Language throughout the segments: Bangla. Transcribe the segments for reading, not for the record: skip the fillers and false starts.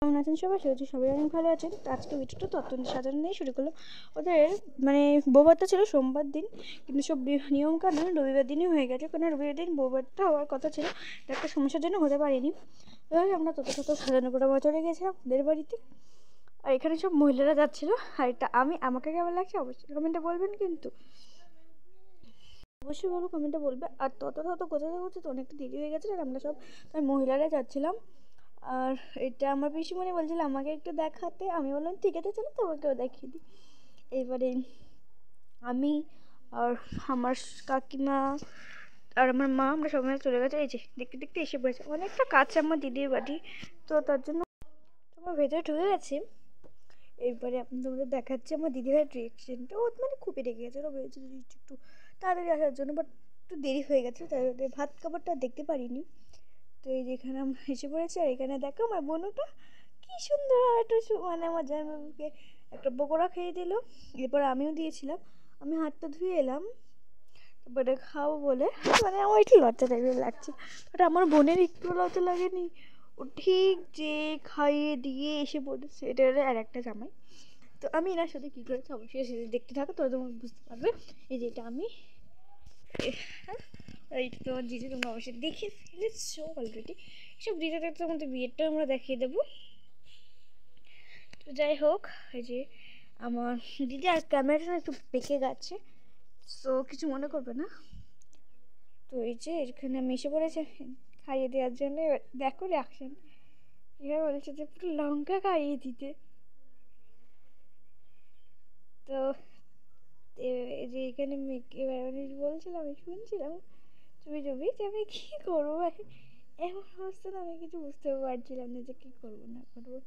কেমন আছেন সবাই? সেটা সবাই অনেক ভালো আছেন। তো আজকে ভিডিওটা তত্ত্ব সাজানো নিয়ে শুরু করলাম। ওদের মানে বৌভাতটা ছিল সোমবার দিন, কিন্তু সব নিয়ম কানুন রবিবার দিনই হয়ে গেছে, কারণ রবিবার দিন বৌভাতটা হওয়ার কথা ছিল, একটা সমস্যার জন্য হতে পারিনি। এবার আমরা তত সাজানো করে চলে গেছিলাম ওদের বাড়িতে। আর এখানে সব মহিলারা যাচ্ছিলো, আর এটা আমাকে কেমন লাগছে অবশ্যই কমেন্টে বলবেন, কিন্তু অবশ্যই বলো, কমেন্টে বলবে। আর তত কোথাতে তো অনেকটা দেরি হয়ে গেছে, আর আমরা সব মহিলারা যাচ্ছিলাম। আর এটা আমার পিসিমণি বলছিল আমাকে একটু দেখাতে, আমি বললাম ঠিক আছে চলো তোমাকেও দেখিয়ে দিই। এবারে আমি আর আমার কাকিমা আর আমার মা আমরা সবাই চলে গেছে। এই যে দেখতে দেখতে এসে পড়েছে, অনেকটা কাছে আমার দিদির বাড়ি, তো তার জন্য তোমার ভেতরে ঢুকে গেছে। এরপরে আপনি তোমাদের দেখাচ্ছে আমার দিদিভাইয়ের রিয়েকশনটা। ও মানে খুবই রেগে গেছে, ও বলেছিল একটু তাড়াতাড়ি আসার জন্য, বাট একটু দেরি হয়ে গেছে, তাই ওদের ভাত খাবারটা দেখতে পারিনি। তো এই যেখানে আমরা এসে পড়েছি, আর এখানে দেখো আমার বোনটা কি সুন্দর একটা মানে আমার জামাইবাবুকে একটা পকোড়া খেয়ে দিল। এরপর আমিও দিয়েছিলাম, আমি হাতটা ধুয়ে এলাম তারপরে খাবো বলে। মানে আমার একটু লজ্জা টাইপের লাগছে, বাট আমার বোনের একটু লজ্জা লাগেনি। ও ঠিক যে খাইয়ে দিয়ে এসে পড়েছে, এটা আর একটা জামাই। তো আমি এনার সাথে কী করেছি অবশ্যই সেটা দেখতে থাকো, তোরা তোমরা বুঝতে পারবে। এই যে এটা আমি, এইটা তোমার দিদি, তোমরা অবশ্যই দেখে ফেলেছো অলরেডি। সব দিদিতে তোমাদের বিয়েরটা আমরা দেখিয়ে দেবো। তো যাই হোক, এই যে আমার দিদি আর ক্যামেরাটা একটু বেঁকে গেছে, সো কিছু মনে করবে না। তো এই যে এখানে আমি এসে পড়েছে খাইয়ে দেওয়ার জন্য। এবার দেখো রিয়াকশান, এবার বলছে যে পুরো লঙ্কা খাইয়ে দিতে। তো এই যে এখানে এবার আমি বলছিলাম, আমি শুনছিলাম চুপি চুপি যে আমি কী করবো, এমন অবস্থা না, আমি কিছু বুঝতে পারছিলাম না যে কী করবো না করবো।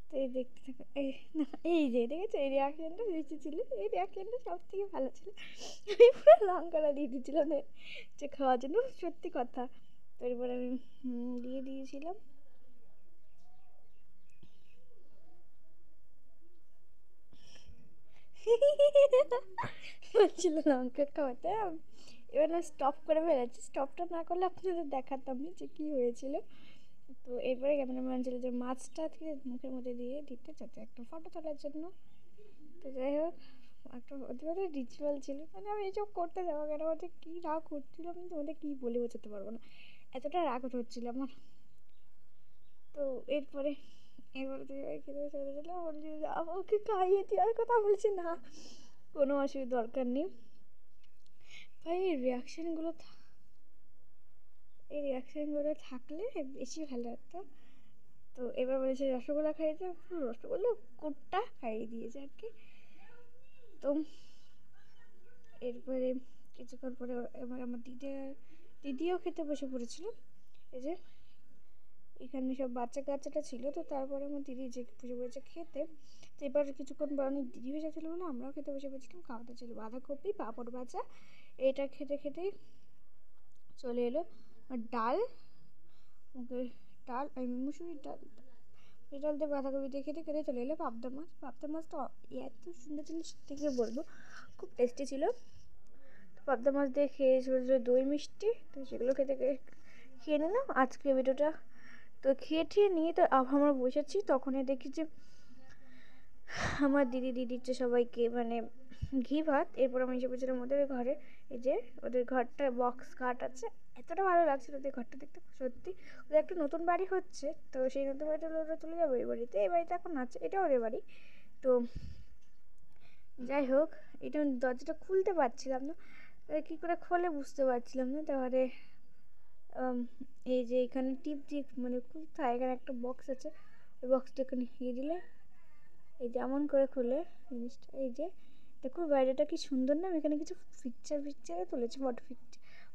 তো এই দেখতে থাকো, এই না এই যে দেখেছো এই রিয়াকশানটা বেশি ছিল, এই রিয়াকশানটা সব থেকে ভালো ছিল। আমি পুরো লঙ্কাটা দিয়ে দিয়েছিলাম যে খাওয়ার জন্য, সত্যি কথা। তো এরপর আমি দিয়ে দিয়েছিলাম। বলছিল লঙ্কা খাওয়াতে, এবার না স্টপ করে ফেলেছি। স্টপটা না করলে আপনাদের দেখাতাম না যে কী হয়েছিল। তো এরপরে ক্যামেরাম্যান ছিল যে মাছটা থেকে মুখের মধ্যে দিয়ে দিতে, যাতে একটা ফটো তোলার জন্য। তো যাই হোক, একটা ওদের রিচুয়াল ছিল, মানে আমি এইসব করতে যাবো কেন, আমাদের কী রাগ হচ্ছিলো আমি তোমাদের কী বলে বোঝাতে পারবো না, এতটা রাগ হচ্ছিলো আমার। তো এরপরে তো খেতে চলে গেলাম, বলছি আমাকে খাইয়ে দেওয়ার কথা, বলছি না কোনো অসুবিধা দরকার নেই ভাই। এই রিয়াকশানগুলো থাকলে বেশি ভালো হতো। তো এবার বলেছে রসগোল্লা খাইয়েছে, পুরো রসগোল্লা কোটটা খাইয়ে দিয়েছে আর কি। তো এরপরে কিছুক্ষণ পরে এবার আমার দিদিও খেতে বসে পড়েছিল। এই যে এখানে সব বাচ্চা কাচ্চাটা ছিল, তো তারপরে আমার দিদি যে বসে পড়েছে খেতে। তো এবার কিছুক্ষণ পর অনেক দিদি ভেজা ছিল বলে আমরাও খেতে বসে পড়েছিলাম। খাওয়াতে ছিল বাঁধাকপি, পাঁপড় ভাজা। এটা খেতে খেতেই চলে এলো আর ডাল, ডাল মুসুরির ডাল, এই ডাল দিয়ে বাঁধাকপি দিয়ে খেতে খেতে চলে এলো পাবদা মাছ। পাবদা মাছ তো এত সুন্দর ছিল, সত্যি করে বলবো, খুব টেস্টি ছিল। তো পাবদা মাছ দিয়ে খেয়ে ছিল দই মিষ্টি, তো সেগুলো খেয়ে নিলাম আজকে ভিডিওটা। তো খেয়ে ঠেয়ে নিয়ে তো আমরা বসেছি, তখনই দেখি যে আমার দিদি দিচ্ছে সবাইকে মানে ঘি ভাত। এরপর আমি এসে পড়ছিলাম ওদের ঘরে। এই যে ওদের ঘরটা বক্স কাট আছে, এতটা ভালো লাগছিল ওদের ঘরটা দেখতে। সত্যি ওদের একটা নতুন বাড়ি হচ্ছে, তো সেই নতুন বাড়িটা ওরা চলে যাবে এই বাড়িতে। এই বাড়িতে এখন আছে, এটা ওদের বাড়ি। তো যাই হোক, এটা দরজাটা খুলতে পারছিলাম না, কী করে খোলে বুঝতে পারছিলাম না। তারপরে এই যে এখানে টিপ দিয়ে মানে খুলতে হয়, এখানে একটা বক্স আছে, ওই বক্সটা এখানে দিয়ে দিলে এই যেমন করে খুলে জিনিসটা। এই যে দেখো বাইরেটা কি সুন্দর না, আমি এখানে কিছু পিকচারও তুলেছি,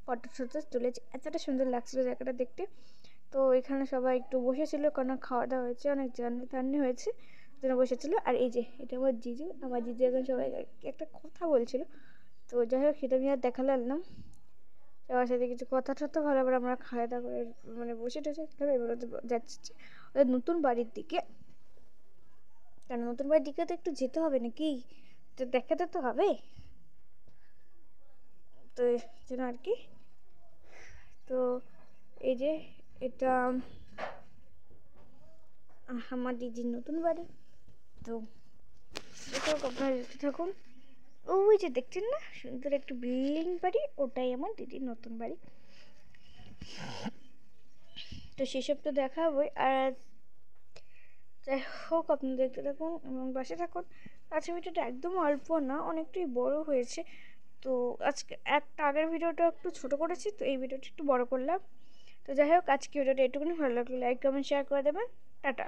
ফটো তুলেছি, এতটা সুন্দর লাগছিলো জায়গাটা দেখতে। তো এখানে সবাই একটু বসেছিল, কারণ খাওয়া দাওয়া হয়েছে, অনেক জার্নি হয়েছে, জন্য বসেছিল। আর এই যে এটা আমার জিজু এখন সবাই একটা কথা বলছিল। তো যাই হোক, সেটা আমি আর দেখালাম না। সবার সাথে কিছু কথা টথা ভালো, আবার আমরা খাওয়া দাওয়া করে মানে বসে টসে এবার যাচ্ছি ওদের নতুন বাড়ির দিকে। কারণ নতুন বাড়ির দিকে তো একটু যেতে হবে নাকি, তো দেখাতে তো হবে, তো যেন আর কি। তো এই যে এটা আমার দিদির নতুন বাড়ি। তো আপনারা দেখতে থাকুন। ওই যে দেখছেন না সুন্দর একটা বিল্ডিং বাড়ি, ওটাই আমার দিদির নতুন বাড়ি। তো সেসব তো দেখাবোই। আর যাই হোক আপনারা দেখতে থাকুন এবং পাশে থাকুন। আজকের ভিডিওটা একদম অল্প না, অনেকটাই বড় হয়েছে। তো আজকে একটা আগের ভিডিওটা একটু ছোট করেছি, তো এই ভিডিওটা একটু বড় করলাম। তো যাই হোক আজকে ভিডিওটা একটুখানি ভালো লাগলে লাইক কমেন্ট শেয়ার করে দেবেন। টাটা।